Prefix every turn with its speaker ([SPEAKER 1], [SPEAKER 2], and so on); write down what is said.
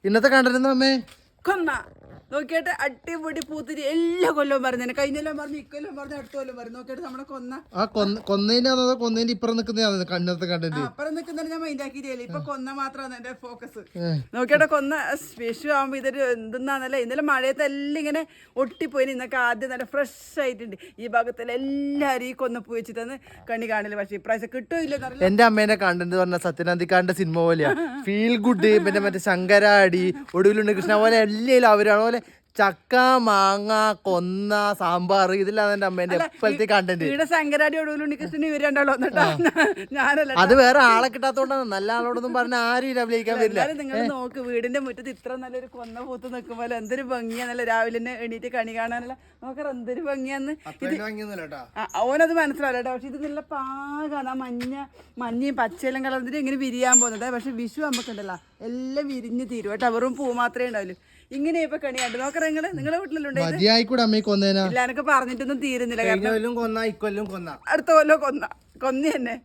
[SPEAKER 1] ഇന്നത്തെ കണ്ടിരുന്ന അമ്മേ
[SPEAKER 2] കൊന്ന നോക്കിയിട്ട് അടിപൊളി പൂത്തിരി എല്ലാ കൊല്ലവും പറഞ്ഞു കഴിഞ്ഞെല്ലാം പറഞ്ഞു ഇക്കൊല്ലം പറഞ്ഞു അടുത്ത കൊല്ലം പറഞ്ഞു നോക്കിയിട്ട് നമ്മളെ കൊന്ന
[SPEAKER 1] കൊന്നേന്റെ ഇപ്പുറം നിൽക്കുന്ന കണ്ണത്തെ കണ്ടന്റ്
[SPEAKER 2] അപ്പുറം നിൽക്കുന്ന ഞാൻ മൈൻഡാക്കിയില്ലേ ഇപ്പൊ കൊന്ന മാത്രമാണ് എന്റെ ഫോക്കസ്. നോക്കിയിട്ട് കൊന്ന വിഷു ആകുമ്പോ ഇതൊരു എന്തെന്നാന്നല്ലേ ഇന്നലെ മഴയത്തെല്ലാം ഇങ്ങനെ ഒട്ടിപ്പോയി. ഇന്നൊക്കെ ആദ്യം നല്ല ഫ്രഷ് ആയിട്ടുണ്ട്. ഈ ഭാഗത്തെല്ലാം എല്ലാവരും ഈ കൊന്നപ്പൂ വെച്ചിട്ടാണ് കണി കാണില്ല. പക്ഷെ ഇപ്രാവശ്യം കിട്ടുമില്ല.
[SPEAKER 1] എന്റെ അമ്മേനെ കണ്ടന്റ് പറഞ്ഞ സത്യനന്ദിക്കാരന്റെ സിനിമ പോലെയാ. ഫീൽ ഗുഡ് പിന്നെ മറ്റേ ശങ്കരാടി ഒടുവിലുണ്ട് കൃഷ്ണ പോലെ എല്ലാം അവരാണ് പോലെ ചക്ക മാങ്ങ കൊന്ന സാമ്പാർ ഇതിലാണ് എന്റെ അമ്മേന്റെ എപ്പോഴത്തെ കണ്ടന്റ്.
[SPEAKER 2] ഇവിടെ ശങ്കരാടി ഒടുവിലുണ്ട് കൃഷ്ണൻ ഇവർ രണ്ടാളോ ഞാനല്ല.
[SPEAKER 1] അത് വേറെ ആളെ കിട്ടാത്തോണ്ടാണ്. നല്ല ആളോടൊന്നും പറഞ്ഞ ആരും അഭിനയിക്കാൻ പറ്റില്ല.
[SPEAKER 2] നിങ്ങൾ നോക്ക് വീടിന്റെ മുറ്റത്ത് ഇത്ര നല്ലൊരു കൊന്ന പൂത്ത് നിൽക്കുമ്പോൾ എന്തൊരു ഭംഗിയാന്നല്ല. രാവിലെ തന്നെ എണീറ്റ് കണി കാണാനല്ല നോക്കാം എന്തൊരു ഭംഗിയാന്ന്. ഓനത് മനസ്സിലാവില്ല കേട്ടോ. പക്ഷെ ഇത് നല്ല പാകാണ്. ആ മഞ്ഞയും പച്ചയെല്ലാം കളർന്നിട്ട് ഇങ്ങനെ വിരിയാൻ പോകുന്നത്. പക്ഷെ വിഷു നമുക്കുണ്ടല്ലോ എല്ലാം വിരിഞ്ഞ് തീരും കേട്ടോ. വെറും പൂ മാത്രമേ ഉണ്ടാവില്ല. ഇങ്ങനെ ഇപ്പൊ കണി കണ്ടു നോക്കറ നിങ്ങളെ വീട്ടിലുണ്ട്.
[SPEAKER 1] ഇല്ല
[SPEAKER 2] എനിക്ക് പറഞ്ഞിട്ടൊന്നും തീരുന്നില്ല.
[SPEAKER 1] കൊന്ന
[SPEAKER 2] അടുത്ത കൊല്ലം കൊന്ന തന്നെ.